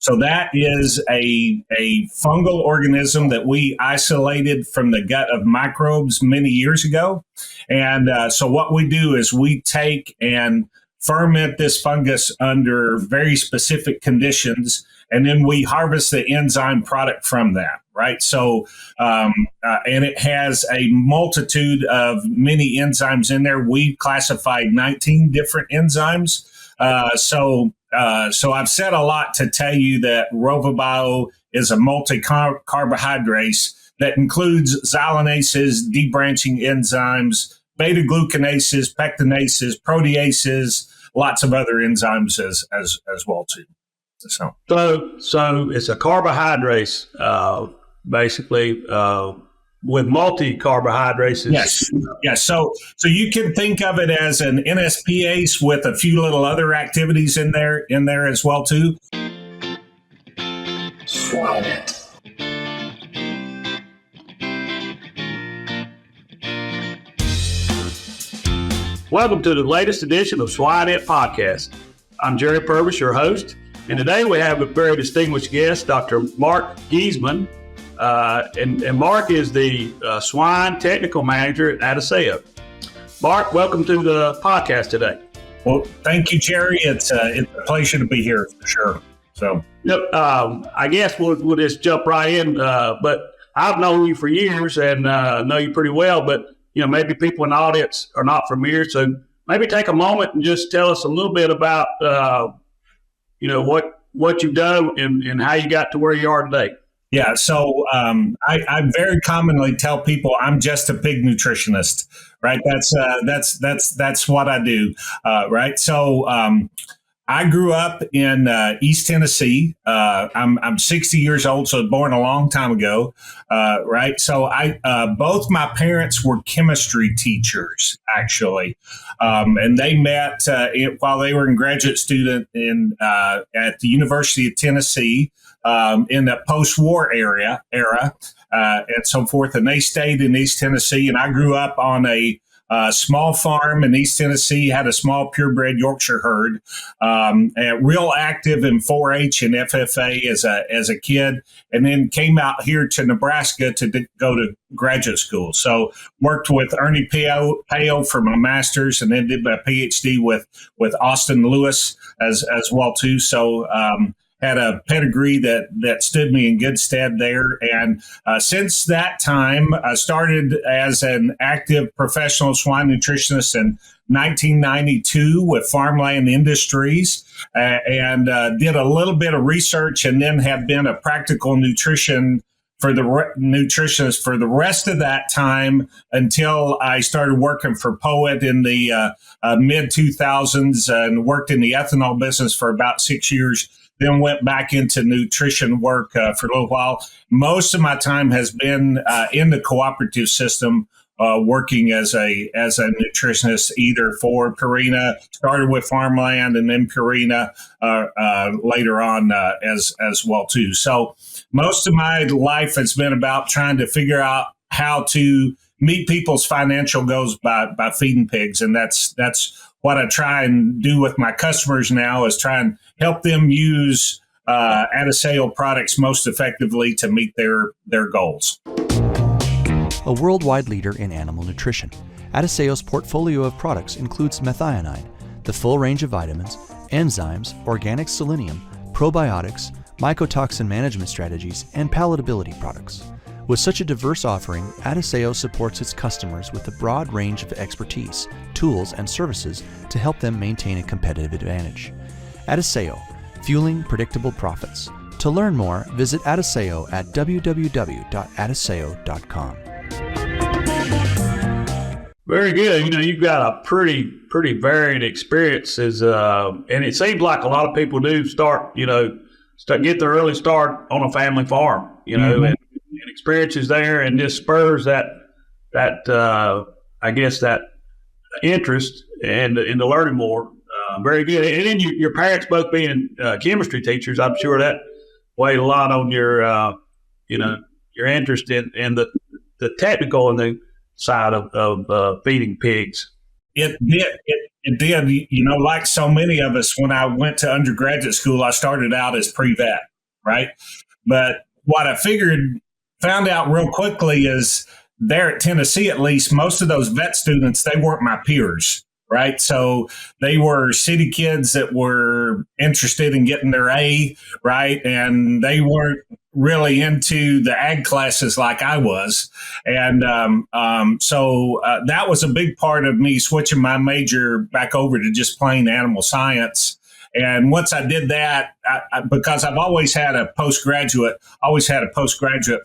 So that is a fungal organism that we isolated from the gut of microbes many years ago. And so what we do is we take and ferment this fungus under very specific conditions, and then we harvest the enzyme product from that, right? So, and it has a multitude of many enzymes in there. We've classified 19 different enzymes. So I've said a lot to tell you that RovaBio is a multi-carbohydrate that includes xylanases, debranching enzymes, beta-glucanases, pectinases, proteases, lots of other enzymes as well too. So it's a carbohydrate, basically, with multi-carbohydrates. Yes. So you can think of it as an NSPase with a few little other activities in there as well too. Swine it. Welcome to the latest edition of Swine It Podcast. I'm Jerry Purvis, your host, and today we have a very distinguished guest, Dr. Mark Giesemann, and Mark is the Swine Technical Manager at Adisseo. Mark, welcome to the podcast today. Well, thank you, Jerry. It's a pleasure to be here for sure. So, yep. I guess we'll just jump right in. But I've known you for years and know you pretty well. But maybe people in the audience are not familiar, so maybe take a moment and just tell us a little bit about what you've done and how you got to where you are today. Yeah, so I very commonly tell people I'm just a pig nutritionist, right? That's what I do, right? So I grew up in East Tennessee. I'm 60 years old, so I was born a long time ago, right? So both my parents were chemistry teachers, actually, and they met while they were in graduate student at the University of Tennessee in the post-war era, and so forth. And they stayed in East Tennessee, and I grew up on a small farm in East Tennessee, had a small purebred Yorkshire herd, and real active in 4-H and FFA as a kid, and then came out here to Nebraska to go to graduate school. So worked with Ernie Peo for my master's, and then did my PhD with Austin Lewis as well too. So had a pedigree that stood me in good stead there. And since that time, I started as an active professional swine nutritionist in 1992 with Farmland Industries, and did a little bit of research, and then have been a practical nutritionist for the rest of that time until I started working for Poet in the mid 2000s and worked in the ethanol business for about 6 years. Then went back into nutrition work for a little while. Most of my time has been in the cooperative system, working as a nutritionist, either for Purina, started with Farmland, and then Purina later on as well too. So most of my life has been about trying to figure out how to meet people's financial goals by feeding pigs, and that's what I try and do with my customers now, is try and help them use Adisseo products most effectively to meet their goals. A worldwide leader in animal nutrition, Adisseo's portfolio of products includes methionine, the full range of vitamins, enzymes, organic selenium, probiotics, mycotoxin management strategies, and palatability products. With such a diverse offering, Adisseo supports its customers with a broad range of expertise, tools, and services to help them maintain a competitive advantage. Adisseo, fueling predictable profits. To learn more, visit Adisseo at www.adisseo.com. Very good. You've got a pretty varied experiences, and it seems like a lot of people do get their early start on a family farm, Mm-hmm. and experiences there, and just spurs that I guess that interest and into learning more. Very good. And then your parents both being chemistry teachers, I'm sure that weighed a lot on your your interest in the technical and the side of feeding pigs. It did. It did. Like so many of us, when I went to undergraduate school, I started out as pre-vet, right? But what I found out real quickly is there at Tennessee, at least, most of those vet students, they weren't my peers, right? So they were city kids that were interested in getting their A, right? And they weren't really into the ag classes like I was. And so that was a big part of me switching my major back over to just plain animal science. And once I did that, because I've always had a postgraduate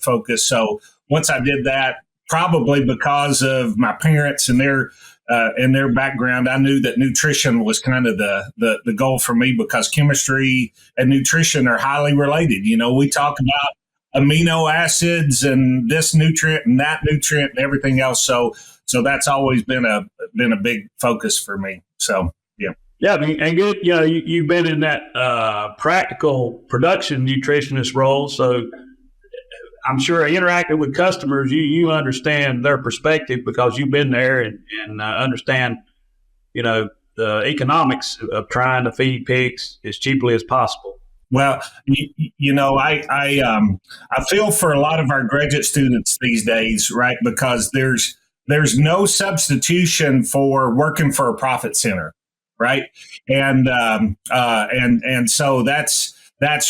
focus. So once I did that, probably because of my parents and their background, I knew that nutrition was kind of the goal for me, because chemistry and nutrition are highly related. You know, we talk about amino acids and this nutrient and that nutrient and everything else. So that's always been a big focus for me. So, yeah. Yeah, and good. You know, you've been in that practical production nutritionist role, so I'm sure interacting with customers, you understand their perspective because you've been there and understand, you know, the economics of trying to feed pigs as cheaply as possible. Well, you know, I feel for a lot of our graduate students these days, right? Because there's no substitution for working for a profit center, right? And so that's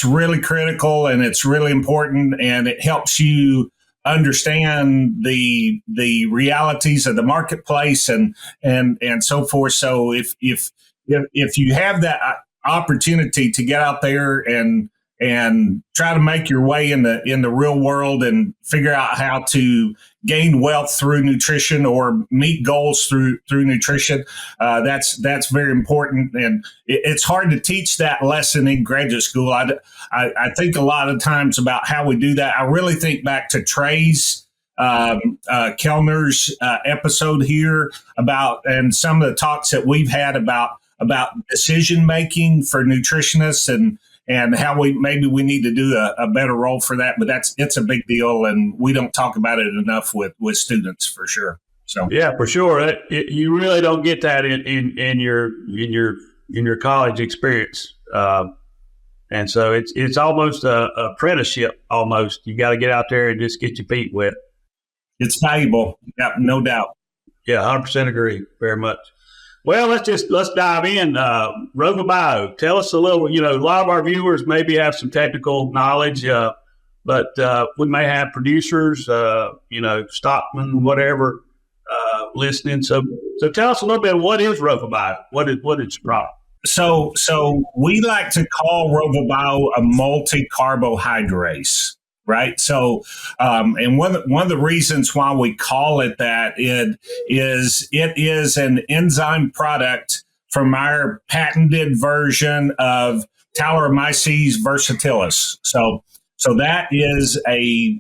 really critical, and it's really important, and it helps you understand the realities of the marketplace and so forth. So if you have that opportunity to get out there and try to make your way in the real world and figure out how to gain wealth through nutrition or meet goals through nutrition, that's very important. And it's hard to teach that lesson in graduate school. I think a lot of times about how we do that. I really think back to Trey's Kellner's episode here and some of the talks that we've had about decision making for nutritionists and how we need to do a better role for that. But it's a big deal, and we don't talk about it enough with students, for sure. So yeah, for sure. You really don't get that in your college experience, and so it's almost a apprenticeship. Almost, you got to get out there and just get your feet wet. It's valuable, yeah, no doubt. Yeah, 100% agree. Very much. Well, let's dive in. RovaBio, tell us a little. You know, a lot of our viewers maybe have some technical knowledge, but we may have producers, stockmen, whatever, listening. So tell us a little bit. What is RovaBio? What is its product? So we like to call RovaBio a multi-carbohydrase. Right. So, and one of the reasons why we call it that it is an enzyme product from our patented version of Tauromyces versatilis. So that is a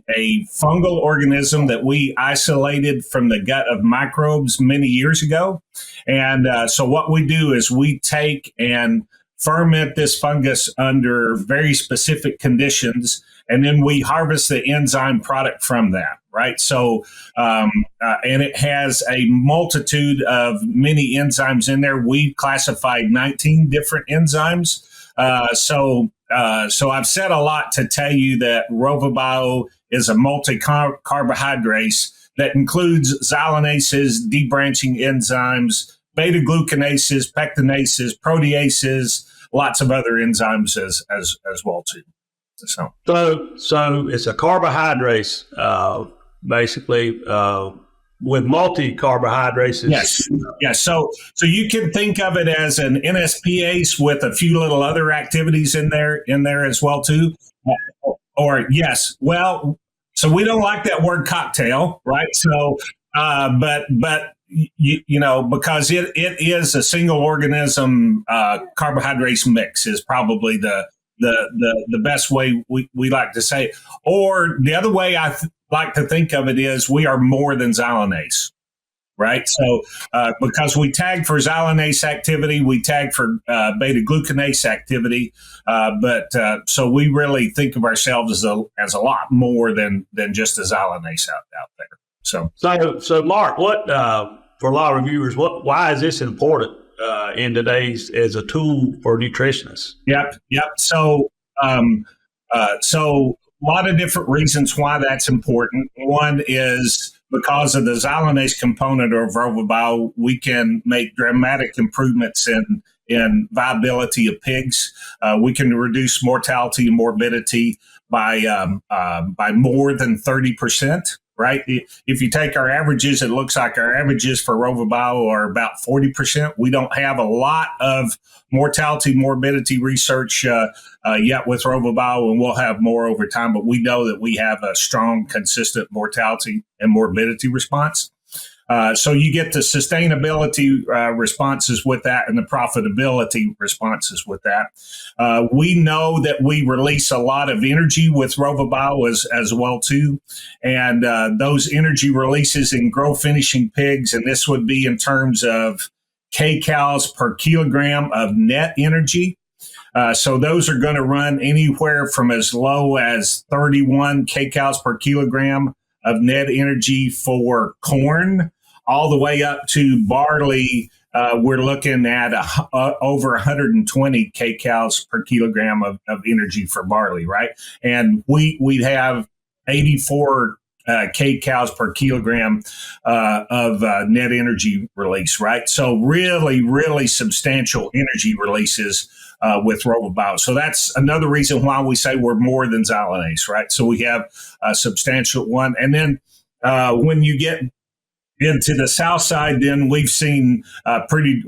fungal organism that we isolated from the gut of microbes many years ago. And so what we do is we take and ferment this fungus under very specific conditions, and then we harvest the enzyme product from that, right? So, and it has a multitude of many enzymes in there. We've classified 19 different enzymes. So I've said a lot to tell you that RovaBio is a multi-carbohydrase that includes xylanases, debranching enzymes, beta-glucanases, pectinases, proteases, lots of other enzymes as well too. So it's a carbohydrate, basically, with multi-carbohydrates. Yes. So you can think of it as an NSPase with a few little other activities in there as well too. Or yes, well, so we don't like that word cocktail, right? So, but you know, because it is a single organism carbohydrates mix is probably the best way we like to say it. Or the other way I like to think of it is we are more than xylanase, right? So because we tag for xylanase activity, we tag for beta-glucanase activity, but so we really think of ourselves as a lot more than just a xylanase out there. So Mark, what for a lot of reviewers, why is this important in today's as a tool for nutritionists? Yep. So So a lot of different reasons why that's important. One is because of the xylanase component of RovaBio, we can make dramatic improvements in viability of pigs. We can reduce mortality and morbidity by more than 30%. Right? If you take our averages, it looks like our averages for RovaBio are about 40%. We don't have a lot of mortality, morbidity research yet with RovaBio, and we'll have more over time, but we know that we have a strong, consistent mortality and morbidity response. So you get the sustainability responses with that and the profitability responses with that. We know that we release a lot of energy with RovaBio as well too, and those energy releases in grow finishing pigs, and this would be in terms of kcals per kilogram of net energy. So those are going to run anywhere from as low as 31 kcals per kilogram of net energy for corn, all the way up to barley. We're looking at over 120 kcals per kilogram of energy for barley, right? And we'd have 84 kcals per kilogram of net energy release, right? So really, really substantial energy releases with RovaBio. So that's another reason why we say we're more than xylanase, right? So we have a substantial one. And then when you get into the south side, then we've seen pretty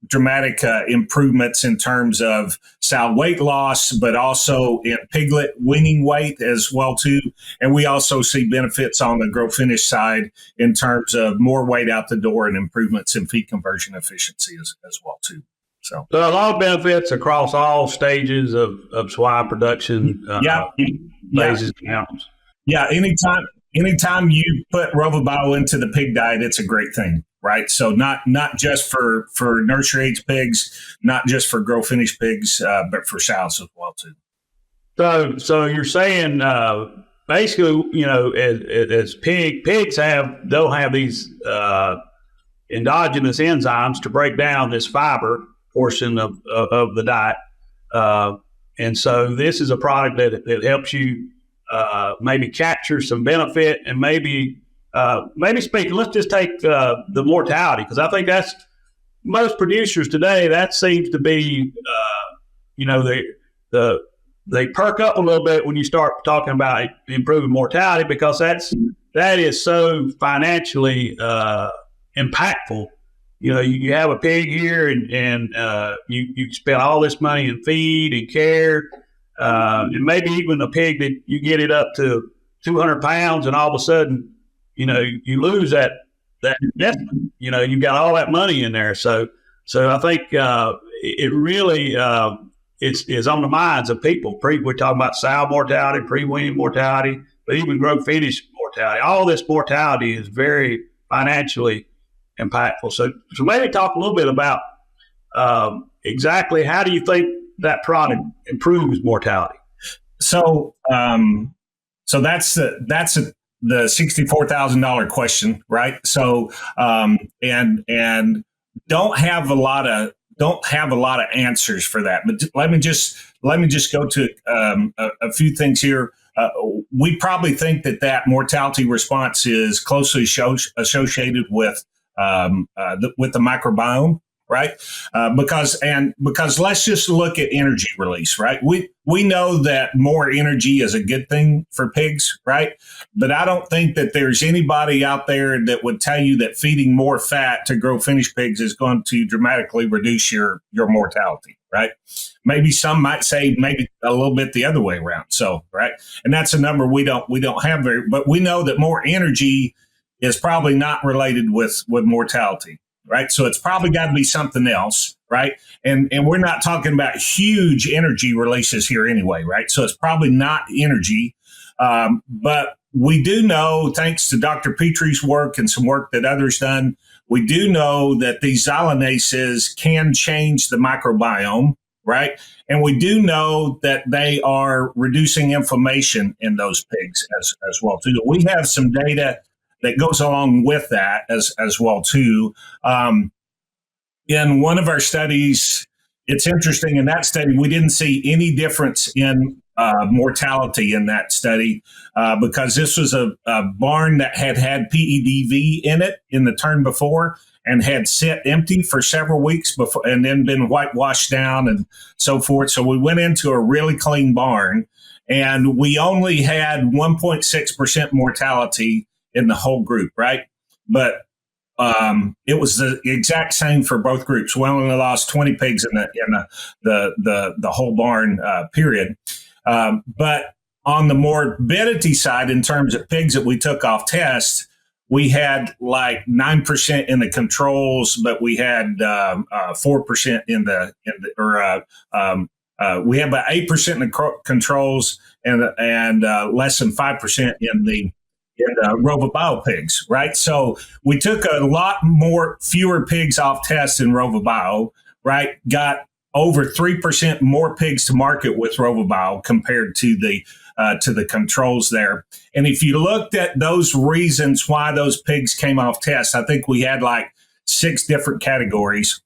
dramatic improvements in terms of sow weight loss, but also in piglet weaning weight as well too. And we also see benefits on the grow finish side in terms of more weight out the door and improvements in feed conversion efficiency as well too. So a lot of benefits across all stages of swine production. Phases and counts. Yeah, anytime you put RovaBio into the pig diet, it's a great thing, right? So not just for nursery age pigs, not just for grow finish pigs, but for sows as well too. So you're saying basically, as pigs they'll have these endogenous enzymes to break down this fiber portion of the diet, and so this is a product that helps you maybe capture some benefit, and maybe speaking, let's just take the mortality, because I think that's most producers today, that seems to be, they perk up a little bit when you start talking about improving mortality, because that is so financially impactful. You have a pig here, and you spend all this money in feed and care. And maybe even a pig that you get it up to 200 pounds, and all of a sudden, you lose that investment. You got all that money in there. So I think it really is on the minds of people. We're talking about sow mortality, pre-wean mortality, but even grow finish mortality. All this mortality is very financially impactful. So maybe talk a little bit about exactly how do you think that product improves mortality? So that's the $64,000 question, right? So and don't have a lot of answers for that. But let me just go to a few things here. We probably think that mortality response is closely associated with the microbiome. Right? Because let's just look at energy release, right? We know that more energy is a good thing for pigs, right? But I don't think that there's anybody out there that would tell you that feeding more fat to grow finished pigs is going to dramatically reduce your mortality, right? Maybe some might say maybe a little bit the other way around. So, right? And that's a number we don't have but we know that more energy is probably not related with mortality. Right. So it's probably got to be something else. Right. And we're not talking about huge energy releases here anyway. Right. So it's probably not energy. But we do know, thanks to Dr. Petrie's work and some work that others done, we do know that these xylanases can change the microbiome. Right. And we do know that they are reducing inflammation in those pigs as well, too. We have some data that goes along with that as well too. In one of our studies, it's interesting. In that study, we didn't see any difference in mortality in that study because this was a barn that had PEDV in it in the turn before and had sit empty for several weeks before and then been whitewashed down and so forth. So we went into a really clean barn and we only had 1.6% mortality in the whole group, right? But it was the exact same for both groups. We only lost 20 pigs in the whole barn period. But on the morbidity side, in terms of pigs that we took off test, we had like 9% in the controls, but we had 4% we had about 8% in the controls and less than 5% in the RovaBio pigs, right? So we took a lot fewer pigs off test in RovaBio, right? Got over 3% more pigs to market with RovaBio compared to the controls there. And if you looked at those reasons why those pigs came off test, I think we had like 6 different categories,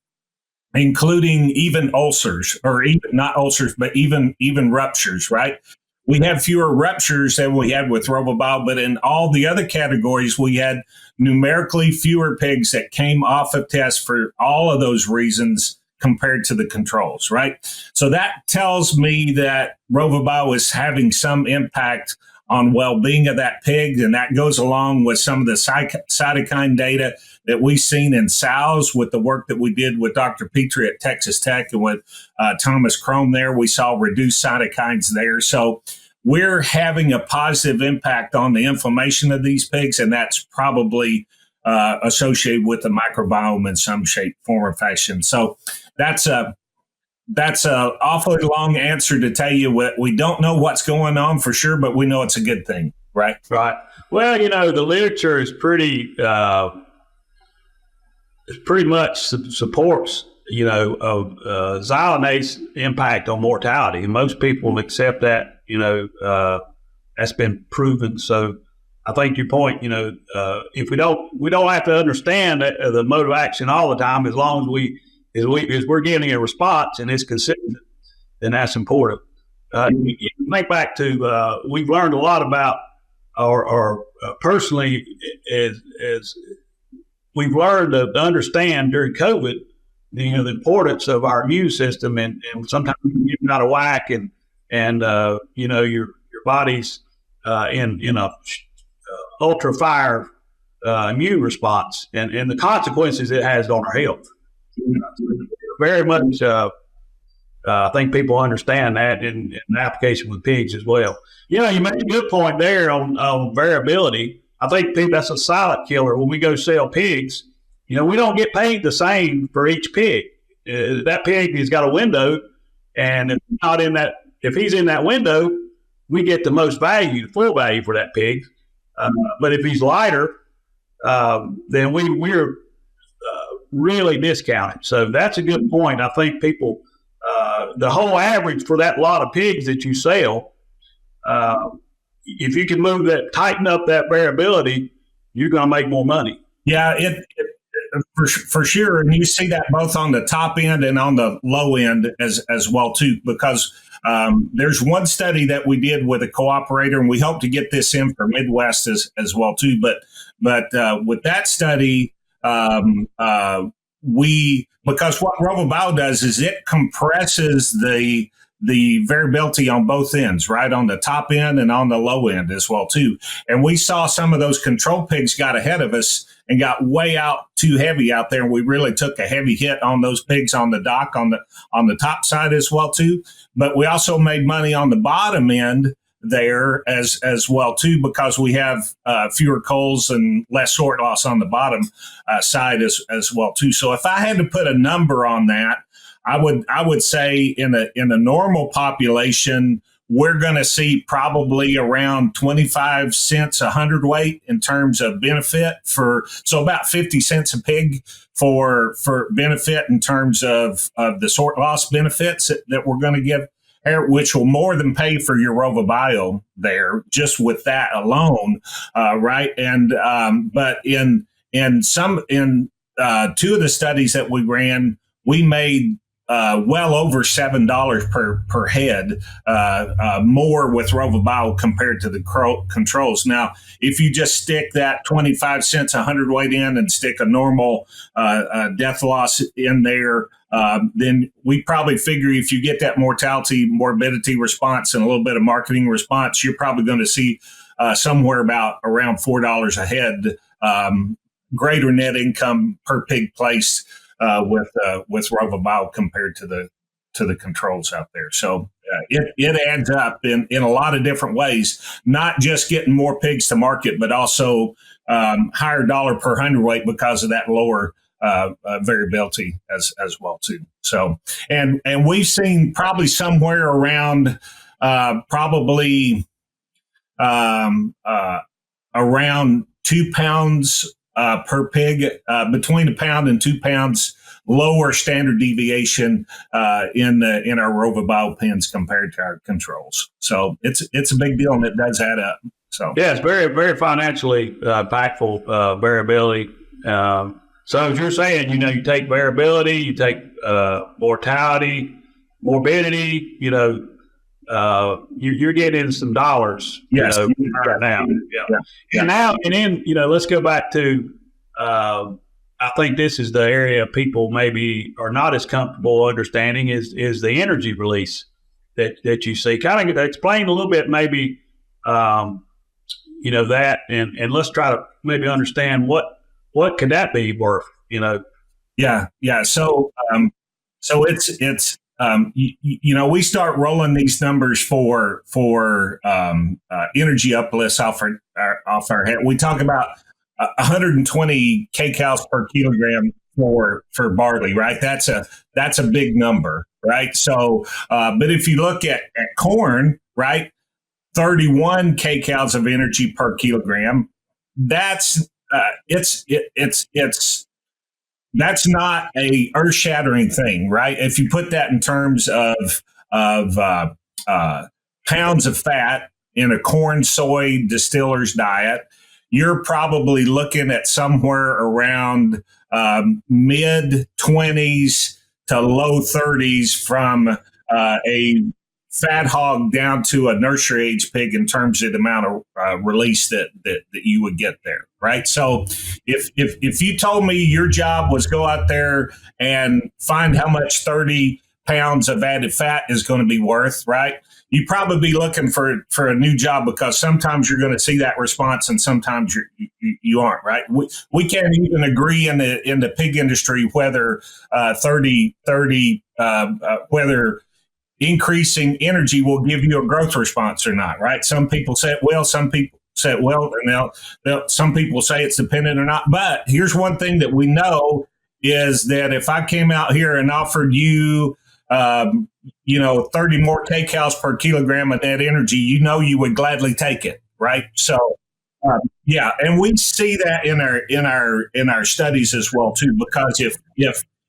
including even ulcers, or even not ulcers, but even ruptures, right? We had fewer ruptures than we had with RovaBio, but in all the other categories, we had numerically fewer pigs that came off of test for all of those reasons compared to the controls, right? So that tells me that RovaBio is having some impact on well-being of that pig, and that goes along with some of the cytokine data that we've seen in sows with the work that we did with Dr. Petrie at Texas Tech and with Thomas Crome there. We saw reduced cytokines there. So we're having a positive impact on the inflammation of these pigs, and that's probably associated with the microbiome in some shape, form, or fashion. So that's a awfully long answer to tell you what we don't know what's going on for sure, but we know it's a good thing, right? Right. Well, the literature is pretty much supports, xylanase impact on mortality. And most people accept that, that's been proven. So I think your point, if we don't have to understand the mode of action all the time, as long as we're getting a response and it's consistent, then that's important. You think back to, we've learned a lot about, or personally, as we've learned to understand during COVID, the importance of our immune system, and sometimes you get out of whack, and your body's in a ultra fire immune response, and the consequences it has on our health. Very much, I think people understand that in the application with pigs as well. You made a good point there on variability. I think that's a silent killer when we go sell pigs. We don't get paid the same for each pig. That pig has got a window, and if he's in that window, we get the most value, the full value for that pig. But if he's lighter, then we're really discounted. So that's a good point. I think people, the whole average for that lot of pigs that you sell, if you can tighten up that variability, you're going to make more money. Yeah, for sure. And you see that both on the top end and on the low end as well, too, because there's one study that we did with a cooperator, and we hope to get this in for Midwest as well, too. But with that study, because what RovaBio does is it compresses the variability on both ends, right? On the top end and on the low end as well, too. And we saw some of those control pigs got ahead of us and got way out too heavy out there. And we really took a heavy hit on those pigs on the dock on the top side as well, too. But we also made money on the bottom end there as well, too, because we have fewer culls and less sort loss on the bottom side as well, too. So if I had to put a number on that, I would say in a normal population, we're going to see probably around 25 cents a hundredweight in terms of benefit so about 50 cents a pig for benefit in terms of the sort loss benefits that we're going to give, which will more than pay for your RovaBio there just with that alone, right? And but in two of the studies that we ran, we made well over $7 per head more with RovaBio compared to the controls. Now, if you just stick that 25 cents a hundredweight in and stick a normal death loss in there, then we probably figure if you get that mortality, morbidity response and a little bit of marketing response, you're probably going to see somewhere around $4 a head, greater net income per pig placed with RovaBio compared to the controls out there. So it adds up in a lot of different ways, not just getting more pigs to market, but also higher dollar per hundredweight because of that lower variability as well too. So and we've seen probably somewhere around around 2 pounds per pig, between a pound and 2 pounds lower standard deviation in our RovaBio pens compared to our controls. So it's a big deal, and it does add up. So yeah, it's very, very financially impactful variability. So as you're saying, you take variability, you take mortality, morbidity, you're getting some dollars, yes, right now. Yeah. And then, let's go back to, I think this is the area people maybe are not as comfortable understanding is the energy release that you see. Kind of explain a little bit, maybe, that, and let's try to maybe understand what could that be worth, Yeah. So it's we start rolling these numbers for energy uplifts off our head. We talk about 120 kcals per kilogram for barley, right? That's a big number, right? So, but if you look at corn, right, 31 kcals of energy per kilogram. That's that's not a earth-shattering thing, right? If you put that in terms of pounds of fat in a corn soy distiller's diet, you're probably looking at somewhere around mid 20s to low 30s from a fat hog down to a nursery age pig in terms of the amount of release that you would get there, right? So if you told me your job was go out there and find how much 30 pounds of added fat is going to be worth, right? You'd probably be looking for a new job, because sometimes you're going to see that response and sometimes you aren't, right? We can't even agree in the pig industry whether whether increasing energy will give you a growth response or not, right? Some people say it will, some people say it will, and some people say it's dependent or not. But here's one thing that we know is that if I came out here and offered you 30 more kcals per kilogram of net energy, you would gladly take it, right? So, and we see that in our studies as well too, because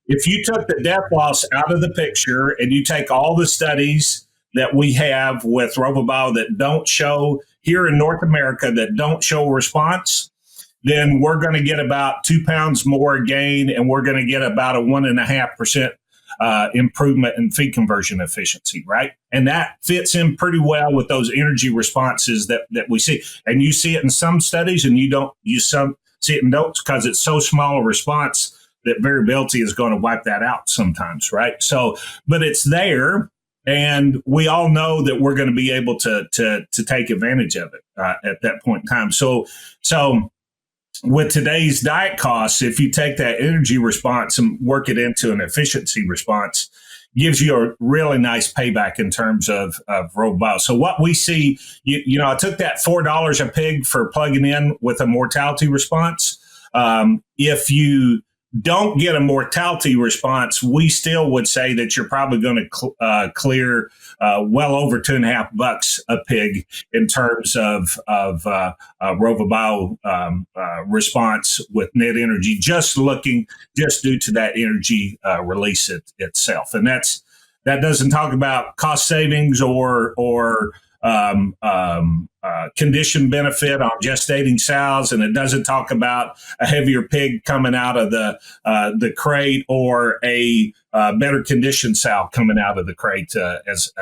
if you took the death loss out of the picture and you take all the studies that we have with RovaBio that don't show here in North America that don't show response, then we're going to get about 2 pounds more gain, and we're going to get about a 1.5% improvement in feed conversion efficiency, right? And that fits in pretty well with those energy responses that we see. And you see it in some studies, and you see it in those because it's so small a response that variability is going to wipe that out sometimes, right? So, but it's there, and we all know that we're going to be able to take advantage of it at that point in time. So with today's diet costs, if you take that energy response and work it into an efficiency response, gives you a really nice payback in terms of RovaBio. So what we see, I took that $4 a pig for plugging in with a mortality response. If you don't get a mortality response, we still would say that you're probably going to clear well over $2.50 a pig in terms of RovaBio response with net energy, just due to that energy release itself. And that doesn't talk about cost savings or condition benefit on gestating sows, and it doesn't talk about a heavier pig coming out of the crate or a better conditioned sow coming out of the crate as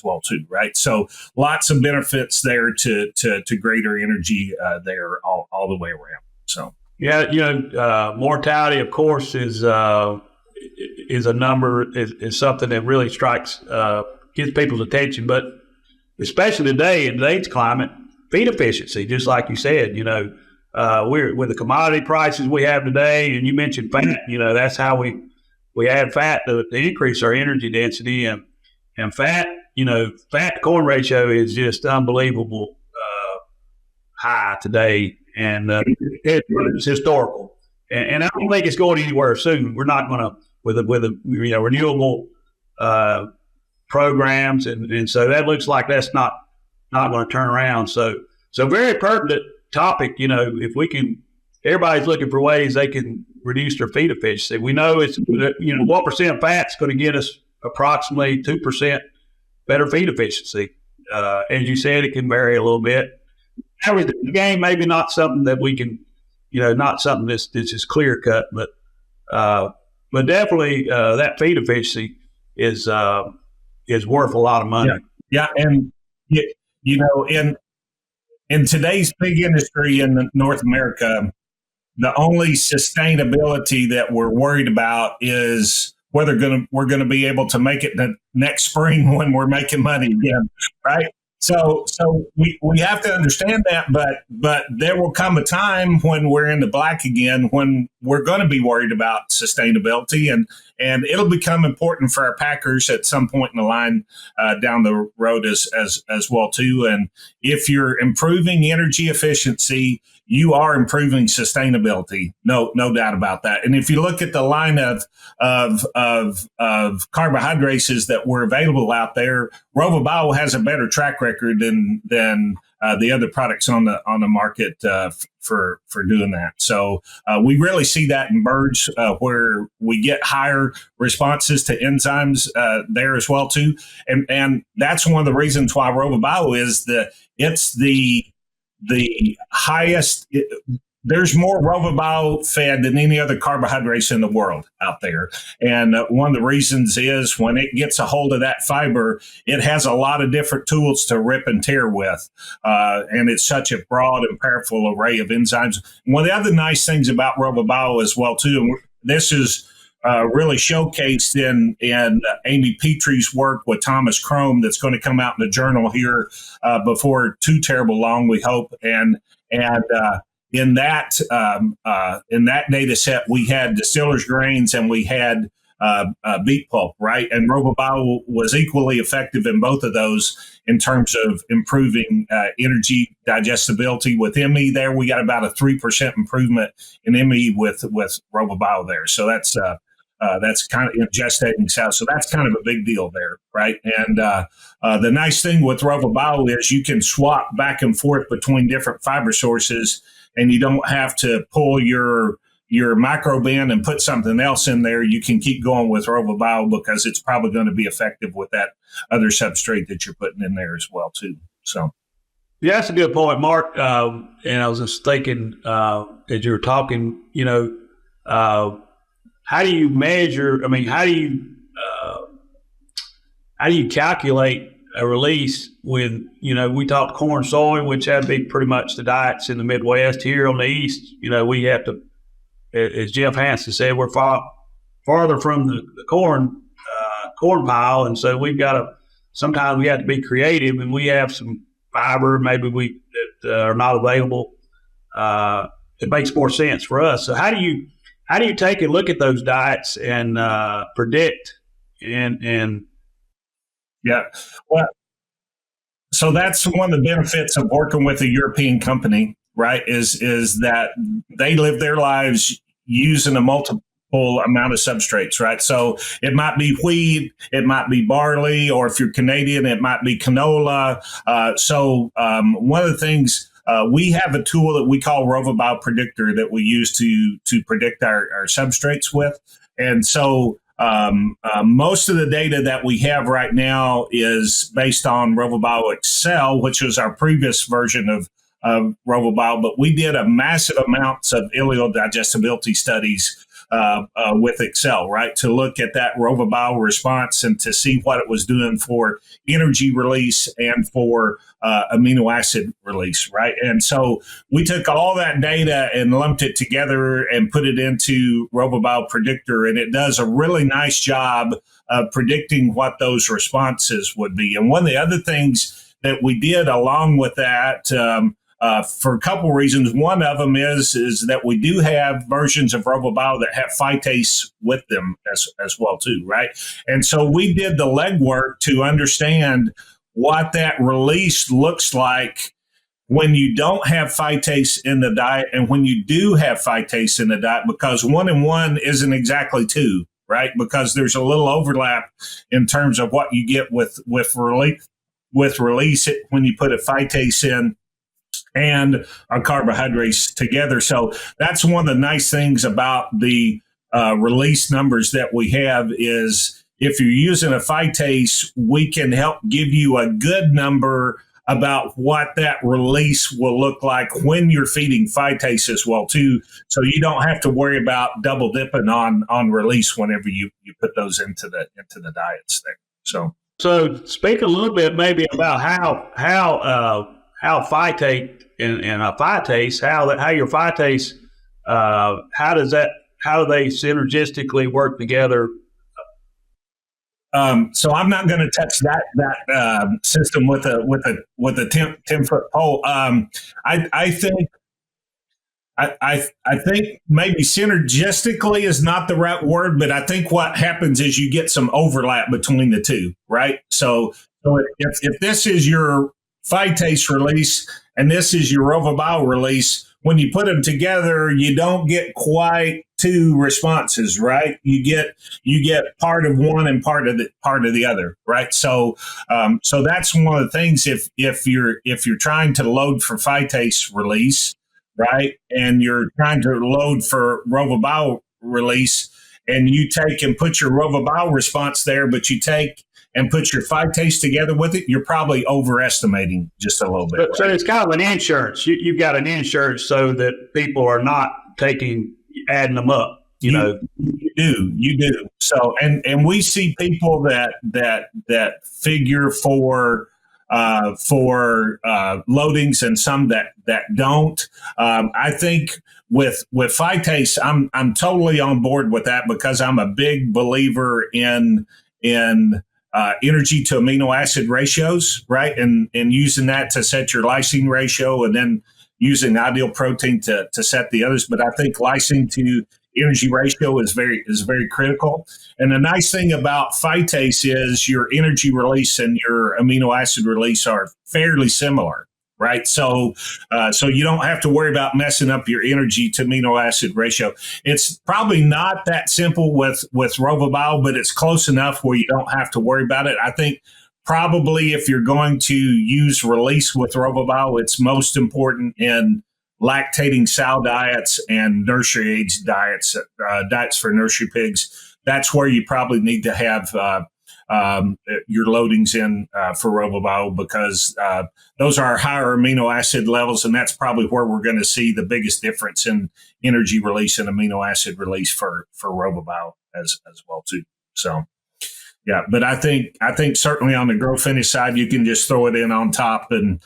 well too, right? So lots of benefits there to greater energy there all the way around. So yeah, mortality, of course, is a number is something that really strikes gets people's attention, but especially today in today's climate, feed efficiency, just like you said, we're with the commodity prices we have today, and you mentioned fat, that's how we add fat to increase our energy density, and fat, fat to corn ratio is just unbelievable high today, and it's historical, and I don't think it's going anywhere soon. We're not going to with renewable programs, and so that looks like that's not going to turn around. So very pertinent topic. If we can, everybody's looking for ways they can reduce their feed efficiency. We know it's what percent of fat's going to get us approximately 2% better feed efficiency. As you said, it can vary a little bit. The game maybe not something that we can, not something that's just clear cut, but definitely that feed efficiency is worth a lot of money. Yeah. And in today's pig industry in North America, the only sustainability that we're worried about is whether we're going to be able to make it the next spring when we're making money again, right? So we have to understand that, but there will come a time when we're in the black again, when we're going to be worried about sustainability, and it'll become important for our packers at some point in the line down the road as well too. And if you're improving energy efficiency, you are improving sustainability. No doubt about that. And if you look at the line of carbohydrates that were available out there, RovaBio has a better track record than the other products on the market for doing that. So we really see that in birds where we get higher responses to enzymes there as well too. And that's one of the reasons why RovaBio is it's the highest. There's more RovaBio fed than any other carbohydrates in the world out there. And one of the reasons is when it gets a hold of that fiber, it has a lot of different tools to rip and tear with. And it's such a broad and powerful array of enzymes. One of the other nice things about RovaBio as well, too, and this is really showcased in Amy Petrie's work with Thomas Crome that's going to come out in the journal here before too terrible long, we hope. And in that data set, we had distillers grains and we had beet pulp, right? And RovaBio was equally effective in both of those in terms of improving energy digestibility. With ME there, we got about a 3% improvement in ME with RovaBio there. So that's kind of in gestating sows. So that's kind of a big deal there, right? And the nice thing with RovaBio is you can swap back and forth between different fiber sources, and you don't have to pull your micro bin and put something else in there. You can keep going with RovaBio because it's probably going to be effective with that other substrate that you're putting in there as well too. So, yeah, that's a good point, Mark. And I was just thinking as you were talking, how do you measure? I mean, how do you calculate a release when, we talked corn, soy, which have been pretty much the diets in the Midwest. Here on the East, we have to, as Jeff Hansen said, we're farther from the corn pile. And so sometimes we have to be creative, and we have some fiber maybe that are not available. It makes more sense for us. So how do you take a look at those diets and predict and yeah, well, so that's one of the benefits of working with a European company, right? Is that they live their lives using a multiple amount of substrates, right? So it might be wheat, it might be barley, or if you're Canadian, it might be canola. So one of the things we have a tool that we call RovaBio Predictor that we use to predict our substrates with, and so most of the data that we have right now is based on RoboBio Excel, which was our previous version of RoboBio, but we did a massive amounts of ileal digestibility studies with Excel, right, to look at that RoboBio response and to see what it was doing for energy release and for amino acid release, right? And so we took all that data and lumped it together and put it into RoboBio Predictor, and it does a really nice job of predicting what those responses would be. And one of the other things that we did along with that, for a couple reasons. One of them is that we do have versions of RoboBio that have phytase with them as well too, right? And so we did the legwork to understand what that release looks like when you don't have phytase in the diet and when you do have phytase in the diet, because 1 and 1 isn't exactly 2, right? Because there's a little overlap in terms of what you get with release when you put a phytase in and our carbohydrates together. So that's one of the nice things about the release numbers that we have is if you're using a phytase, we can help give you a good number about what that release will look like when you're feeding phytase as well too. So you don't have to worry about double dipping on release whenever you put those into the diets there. So speak a little bit maybe about how phytate and a phytase, how your phytase, how do they synergistically work together? So I'm not going to touch that system with a 10-foot pole. I think maybe synergistically is not the right word, but I think what happens is you get some overlap between the two, right? So if this is your phytase release and this is your RoboBio release, when you put them together, you don't get quite two responses, right? You get part of one and part of the other, right? So that's one of the things. If you're trying to load for phytase release, right, and you're trying to load for RoboBio release, and you take and put your RoboBio response there, but you take and put your phytase together with it, you're probably overestimating just a little bit. Right? So it's kind of an insurance. You've got an insurance so that people are not adding them up. You know, you do. So and we see people that figure for loadings and some that don't. I think with phytase, I'm totally on board with that because I'm a big believer in energy to amino acid ratios, right? And using that to set your lysine ratio and then using ideal protein to set the others. But I think lysine to energy ratio is very critical. And the nice thing about phytase is your energy release and your amino acid release are fairly similar, right? So you don't have to worry about messing up your energy to amino acid ratio. It's probably not that simple with RoboBio, but it's close enough where you don't have to worry about it. I think probably if you're going to use release with RoboBio, it's most important in lactating sow diets and nursery age diets, diets for nursery pigs. That's where you probably need to have your loadings in for RoboBio because those are higher amino acid levels, and that's probably where we're going to see the biggest difference in energy release and amino acid release for RoboBio as well too. So, yeah, but I think certainly on the grow finish side, you can just throw it in on top and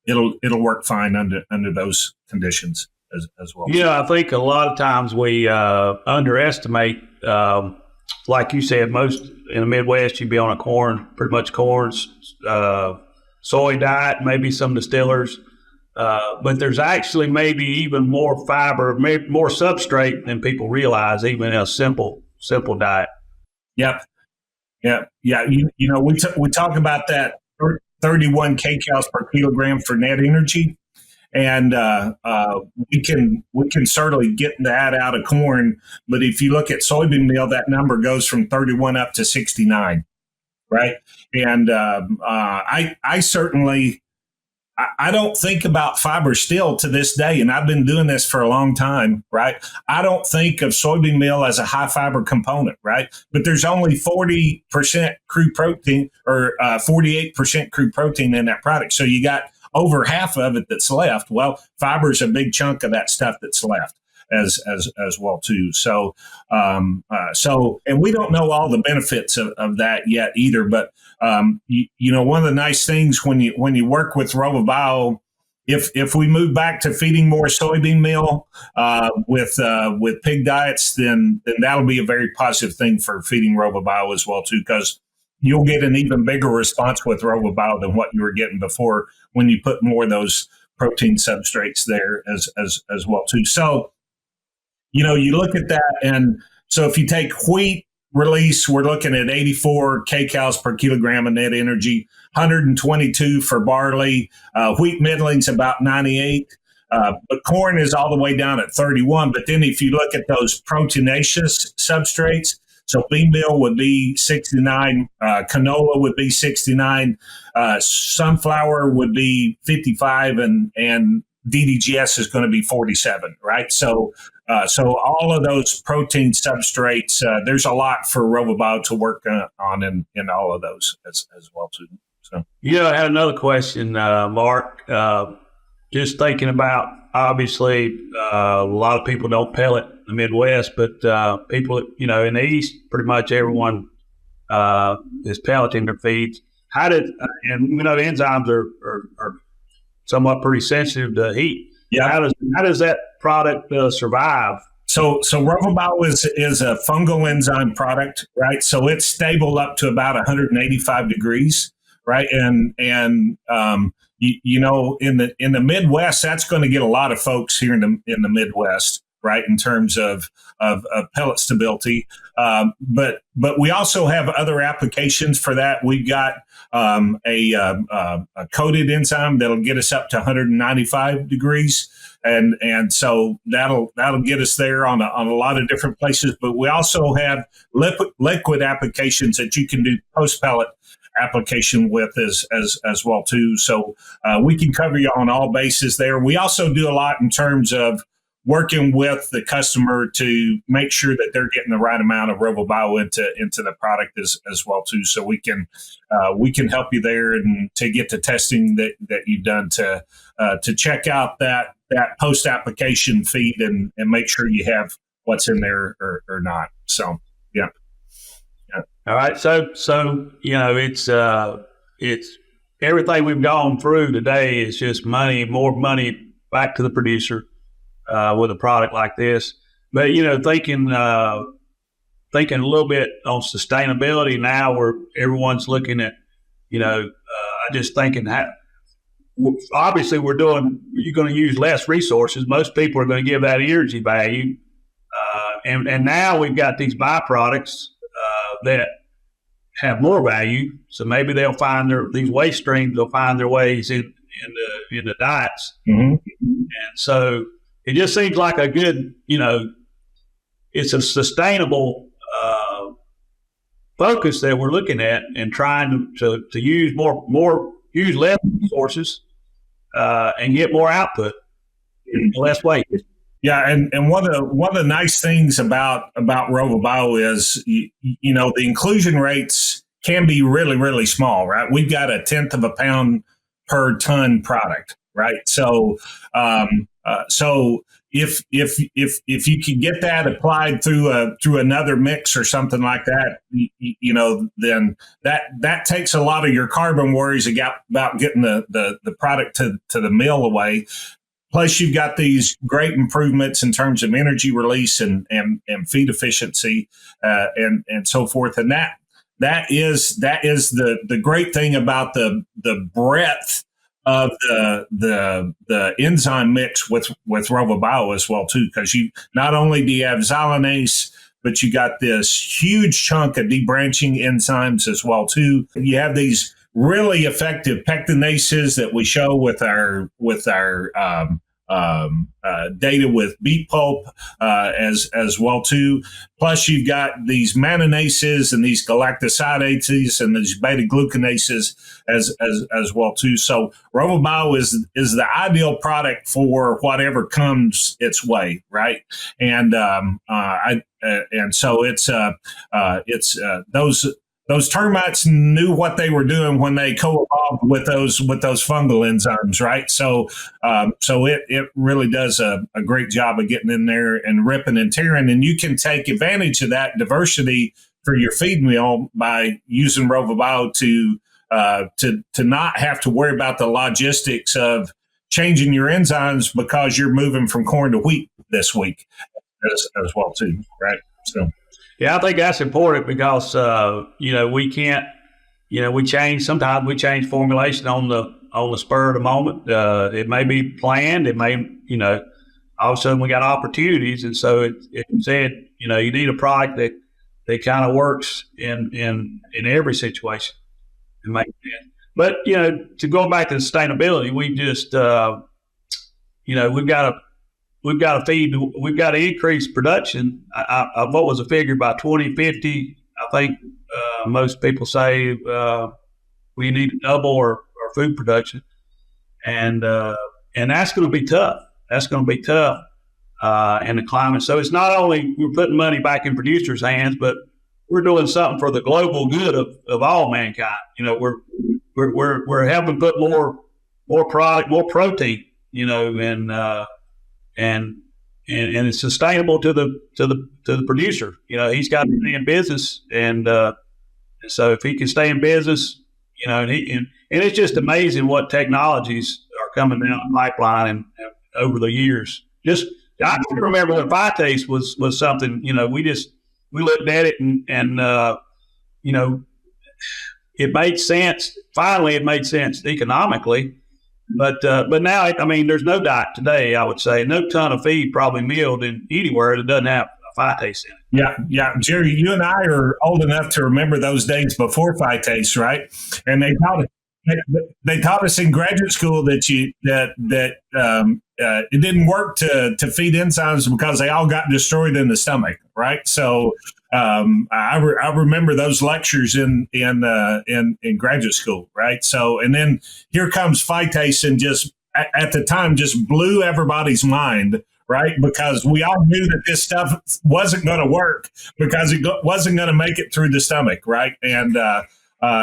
it'll work fine under those conditions as well. Yeah, I think a lot of times we underestimate. Like you said, most in the Midwest, you'd be on pretty much corn, soy diet, maybe some distillers. But there's actually maybe even more fiber, maybe more substrate than people realize, even in a simple diet. Yep. Yeah. You know, we talk about that 31 kcals per kilogram for net energy. And we can certainly get that out of corn, but if you look at soybean meal, that number goes from 31 up to 69, right? And I certainly I don't think about fiber still to this day, and I've been doing this for a long time, right? I don't think of soybean meal as a high fiber component, right? But there's only 40% crude protein or 48% crude protein in that product. So you got over half of it that's left. Well, fiber is a big chunk of that stuff that's left as well too. So and we don't know all the benefits of that yet either. But one of the nice things when you work with RovaBio, if we move back to feeding more soybean meal with pig diets, then that'll be a very positive thing for feeding RovaBio as well too, because you'll get an even bigger response with RovaBio than what you were getting before when you put more of those protein substrates there as well too. So, you look at that, and so if you take wheat release, we're looking at 84 kcals per kilogram of net energy, 122 for barley. Wheat middling's about 98. But corn is all the way down at 31. But then if you look at those proteinaceous substrates, so bean meal would be 69, canola would be 69, sunflower would be 55, and DDGS is going to be 47, right? So all of those protein substrates, there's a lot for RovaBio to work on in all of those as well too. So I had another question, Mark. Just thinking about, obviously, a lot of people don't pellet in the Midwest, but people, in the East, pretty much everyone is pelleting their feeds. And we know the enzymes are somewhat pretty sensitive to heat. Yeah. How does that product survive? So RovaBio is a fungal enzyme product, right? So it's stable up to about 185 degrees, right? And in the Midwest, that's going to get a lot of folks here in the Midwest, right? In terms of pellet stability, but we also have other applications for that. We've got a coated enzyme that'll get us up to 195 degrees, and so that'll get us there on a lot of different places. But we also have liquid applications that you can do post pellet application with as well too. So we can cover you on all bases there. We also do a lot in terms of working with the customer to make sure that they're getting the right amount of RovaBio into the product as well too. So we can help you there and to get the testing that you've done to check out that post application feed and make sure you have what's in there or not. So yeah. All right. So it's everything we've gone through today is just more money back to the producer with a product like this. But thinking a little bit on sustainability now, where everyone's looking at, just thinking how. Obviously, you're going to use less resources. Most people are going to give that energy value, and now we've got these byproducts that have more value. So maybe they'll find these waste streams. They'll find their ways in the diets, mm-hmm. And so it just seems like a good, it's a sustainable focus that we're looking at and trying to use use less resources and get more output in less waste. Yeah, and one of the nice things about RovaBio is the inclusion rates can be really, really small, right? We've got 1/10 of a pound per ton product, right? So if you could get that applied through another mix or something like that, then that takes a lot of your carbon worries about getting the product to the mill away. Plus, you've got these great improvements in terms of energy release and feed efficiency and so forth. And that is the great thing about the breadth of the enzyme mix with RovaBio as well too, because you not only do you have xylanase, but you got this huge chunk of debranching enzymes as well too. You have these really effective pectinases that we show with our data with beet pulp as well too. Plus, you've got these mannanases and these galactosidases and these beta glucanases as well too. So RovaBio is the ideal product for whatever comes its way, right? And and so it's those termites knew what they were doing when they co-evolved with those fungal enzymes, right? So it really does a great job of getting in there and ripping and tearing, and you can take advantage of that diversity for your feed meal by using RovaBio to not have to worry about the logistics of changing your enzymes because you're moving from corn to wheat this week as well too, right? So. Yeah, I think that's important because, we can't, sometimes we change formulation on the spur of the moment. It may be planned. It may, all of a sudden we got opportunities. And so it said, you need a product that kind of works in every situation. It makes sense. But, to go back to sustainability, we just, we've got to increase production. What was the figure by 2050? I think most people say we need to double our food production, and that's going to be tough. That's going to be tough in the climate. So it's not only we're putting money back in producers' hands, but we're doing something for the global good of all mankind. We're having to put more product, more protein, and it's sustainable to the producer. He's got to be in business, and so if he can stay in business, and it's just amazing what technologies are coming down the pipeline and over the years. I can remember when phytase was something. We looked at it and it made sense. Finally, it made sense economically. But now, there's no diet today, I would say. No ton of feed probably milled in anywhere that doesn't have a phytase in it. Yeah. Jerry, you and I are old enough to remember those days before phytase, right? And they taught us in graduate school that it didn't work to feed enzymes because they all got destroyed in the stomach, right? So I remember those lectures in graduate school, right? So, and then here comes phytase and just at the time just blew everybody's mind, right? Because we all knew that this stuff wasn't going to work because it wasn't going to make it through the stomach, right? And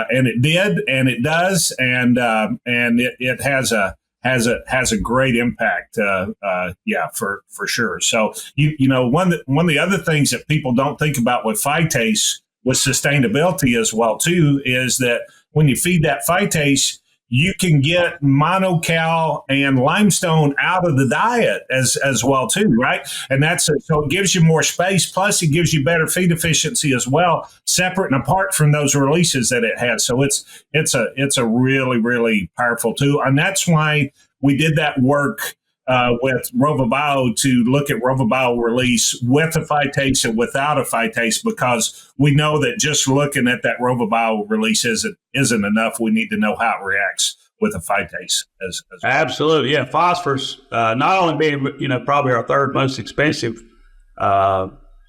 it did, and it does, and it has a great impact, for sure. So one of the other things that people don't think about with phytase, with sustainability as well too, is that when you feed that phytase, you can get monocal and limestone out of the diet as well too, right? And so it gives you more space. Plus, it gives you better feed efficiency as well, separate and apart from those releases that it has. So it's a really, really powerful tool, and that's why we did that work with RovaBio to look at RovaBio release with a phytase and without a phytase, because we know that just looking at that RovaBio release isn't enough. We need to know how it reacts with a phytase as well. Absolutely, yeah. Phosphorus, not only being probably our third most expensive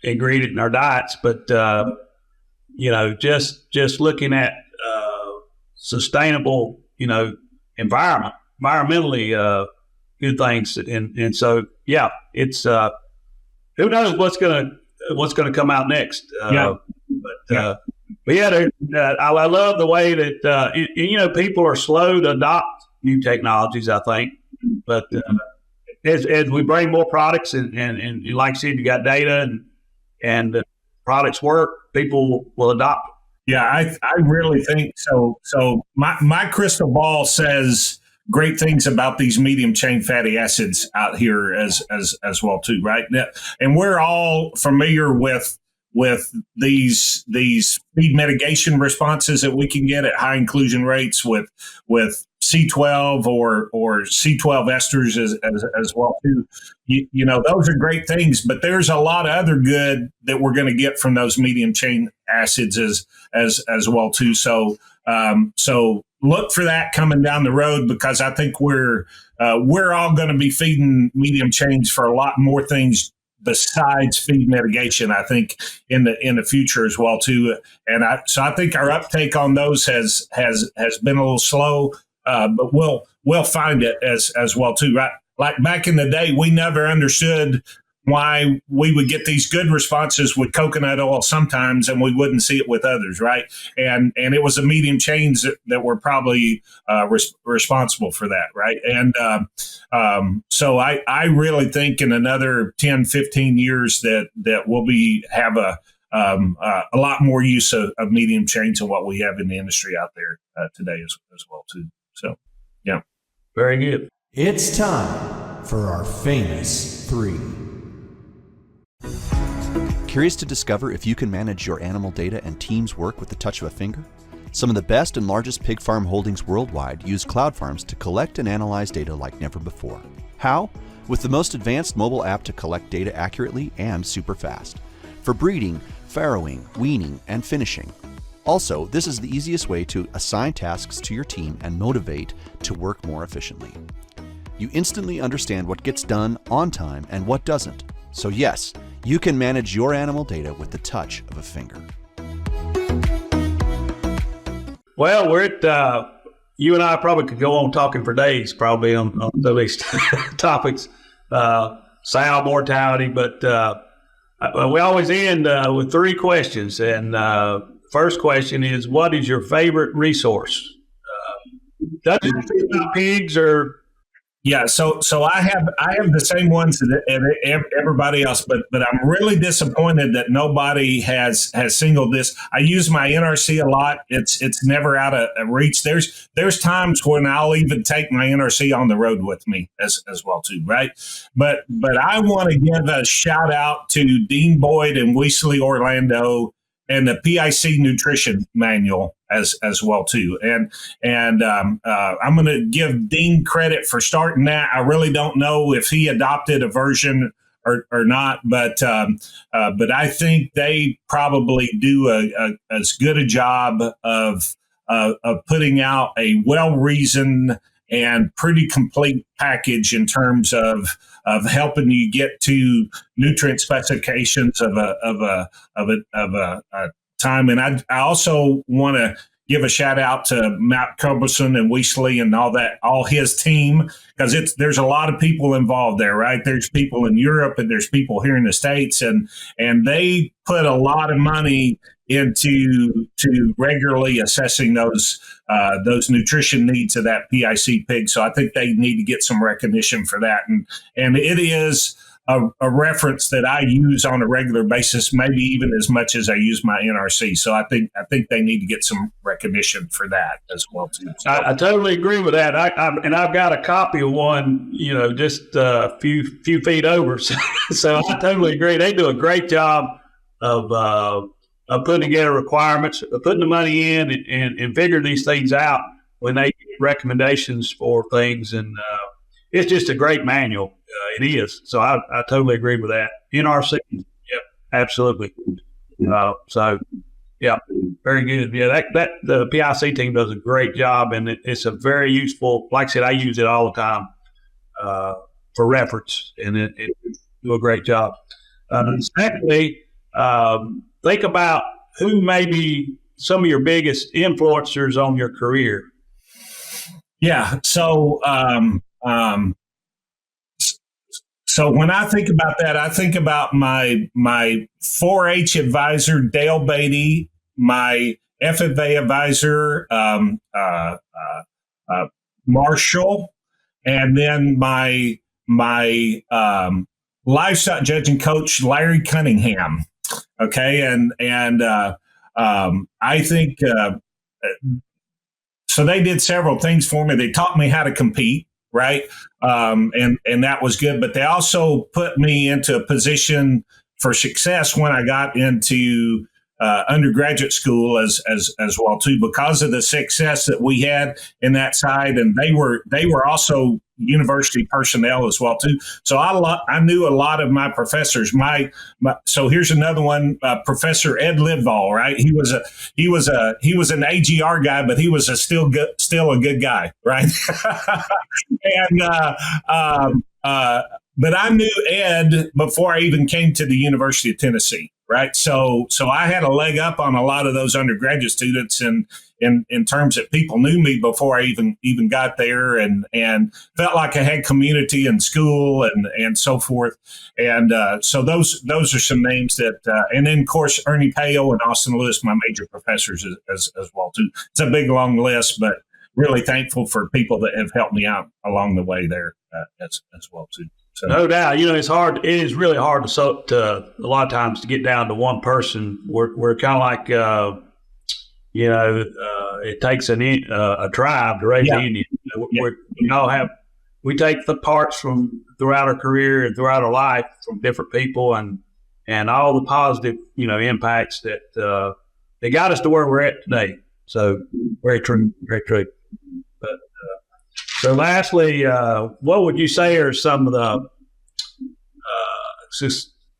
ingredient in our diets, but just looking at sustainable environmentally good things, and so it's who knows what's gonna come out next. But I love the way that people are slow to adopt new technologies, I think, but as we bring more products and like I said, you got data and products work, people will adopt. Yeah, I really think so. So my crystal ball says great things about these medium chain fatty acids out here as well too, right? And we're all familiar with with these feed mitigation responses that we can get at high inclusion rates with C12 or C12 esters as well too. You know, those are great things, but there's a lot of other good that we're going to get from those medium chain acids as well too. So look for that coming down the road, because I think we're all going to be feeding medium chains for a lot more things besides feed mitigation, I think, in the future as well too. And I think our uptake on those has been a little slow, but we'll find it as well too. Right? Like back in the day, we never understood why we would get these good responses with coconut oil sometimes and we wouldn't see it with others, right? And it was the medium chains that were probably responsible for that, right? And so I really think in another 10, 15 years that we'll have a lot more use of medium chains than what we have in the industry out there today as well too. So, yeah. Very good. It's time for our famous three. Curious to discover if you can manage your animal data and teams work with the touch of a finger? Some of the best and largest pig farm holdings worldwide use cloud farms to collect and analyze data like never before. How? With the most advanced mobile app to collect data accurately and super fast. For breeding, farrowing, weaning, and finishing. Also, this is the easiest way to assign tasks to your team and motivate to work more efficiently. You instantly understand what gets done on time and what doesn't. So yes, you can manage your animal data with the touch of a finger. Well, we're at, you and I probably could go on talking for days, probably on these topics, sow mortality, but we always end with three questions. And first question is, what is your favorite resource? Doesn't it be about pigs or... Yeah, so I have the same ones that everybody else, but I'm really disappointed that nobody has singled this. I use my NRC a lot. It's never out of reach. There's times when I'll even take my NRC on the road with me as well too, right? But I want to give a shout out to Dean Boyd and Weasley Orlando and the PIC nutrition manual as well too. And I'm going to give Dean credit for starting that. I really don't know if he adopted a version or not, but I think they probably do as good a job of putting out a well-reasoned and pretty complete package in terms of helping you get to nutrient specifications of a time. And I also want to give a shout out to Matt Culberson and Weasley and all his team, because there's a lot of people involved there, right? There's people in Europe and there's people here in the States, and they put a lot of money into regularly assessing those nutrition needs of that PIC pig. So I think they need to get some recognition for that. And it is a reference that I use on a regular basis, maybe even as much as I use my NRC. So I think they need to get some recognition for that as well too. So, I totally agree with that. I've got a copy of one, just a few feet over. So I totally agree. They do a great job of putting together requirements, putting the money in and figuring these things out when they get recommendations for things. And it's just a great manual. It is. So I totally agree with that. NRC. Yep, absolutely. So, yeah, very good. Yeah, that the PIC team does a great job, and it's a very useful, like I said, I use it all the time for reference, and it do a great job. Secondly, think about who may be some of your biggest influencers on your career. Yeah. So when I think about that, I think about my 4-H advisor, Dale Beatty, my FFA advisor, Marshall, and then my livestock judging coach, Larry Cunningham. Okay. And I think, so they did several things for me. They taught me how to compete. Right. And that was good. But they also put me into a position for success when I got into undergraduate school as well too, because of the success that we had in that side, and they were also university personnel as well too. So I knew a lot of my professors. So here's another one, Professor Ed Livall, right? He was an AGR guy, but he was still a good guy, right? And but I knew Ed before I even came to the University of Tennessee, right? So I had a leg up on a lot of those undergraduate students, and in terms that people knew me before I even got there, and felt like I had community in school and so forth. And so those are some names that, and then of course Ernie Pale and Austin Lewis, my major professors as well too. It's a big long list, but really thankful for people that have helped me out along the way there as well too. So. No doubt. It's hard. It is really hard to a lot of times to get down to one person. We're kind of like, it takes a tribe to raise an Indian. We take the parts from throughout our career and throughout our life from different people, and all the positive, impacts that they got us to where we're at today. So very true, very true. But so lastly, what would you say are some of the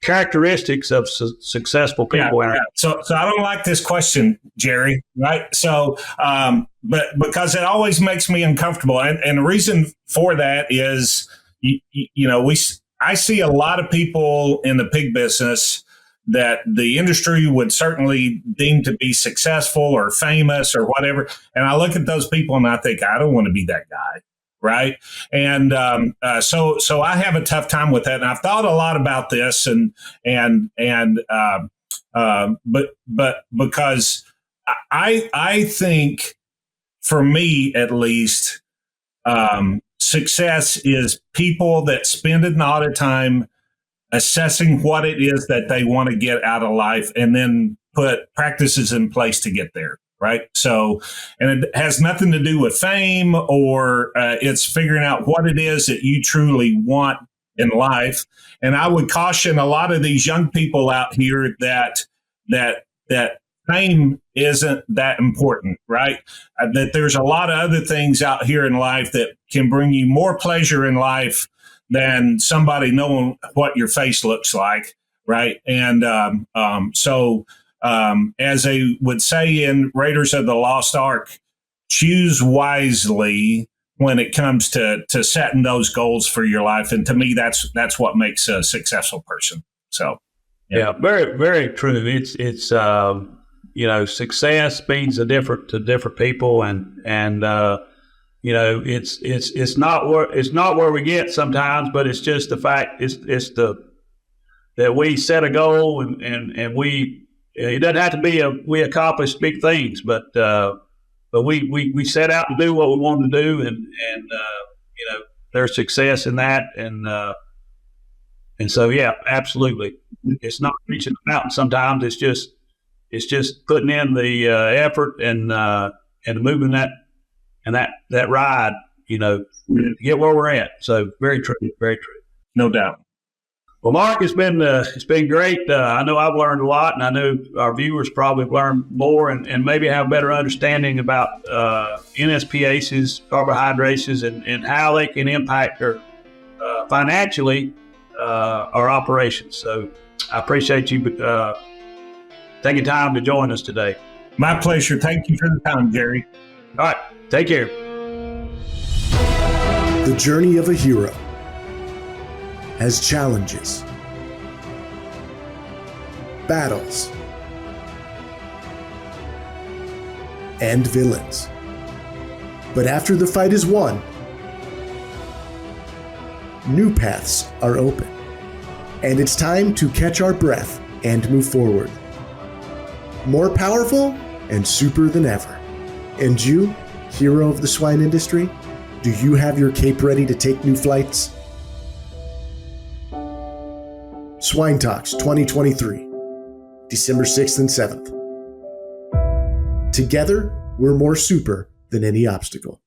characteristics of successful people? Yeah. So I don't like this question, Jerry, right? So, but because it always makes me uncomfortable. And the reason for that is, I see a lot of people in the pig business that the industry would certainly deem to be successful or famous or whatever. And I look at those people and I think, I don't want to be that guy. Right. And so I have a tough time with that. And I've thought a lot about this but because I think, for me at least, success is people that spend an amount of time assessing what it is that they want to get out of life and then put practices in place to get there. Right. So, and it has nothing to do with fame or it's figuring out what it is that you truly want in life. And I would caution a lot of these young people out here that fame isn't that important, right? That there's a lot of other things out here in life that can bring you more pleasure in life than somebody knowing what your face looks like. Right. And as they would say in Raiders of the Lost Ark, choose wisely when it comes to setting those goals for your life. And to me, that's what makes a successful person. So, yeah, very, very true. It's success means to different people, and it's not where we get sometimes, but it's just the fact that we set a goal and we. It doesn't have to be we accomplish big things, but we set out to do what we wanted to do, and there's success in that, and so yeah, absolutely. It's not reaching the mountain sometimes. It's just putting in the effort and moving that ride, to get where we're at. So very true, very true. No doubt. Well, Mark, it's been great. I know I've learned a lot, and I know our viewers probably have learned more and maybe have a better understanding about NSPACEs, carbohydrates, and how they can impact financially our operations. So I appreciate you taking time to join us today. My pleasure. Thank you for the time, Jerry. All right. Take care. The journey of a hero has challenges, battles, and villains. But after the fight is won, new paths are open, and it's time to catch our breath and move forward. More powerful and super than ever. And you, hero of the swine industry, do you have your cape ready to take new flights? Swine Talks 2023, December 6th and 7th. Together, we're more super than any obstacle.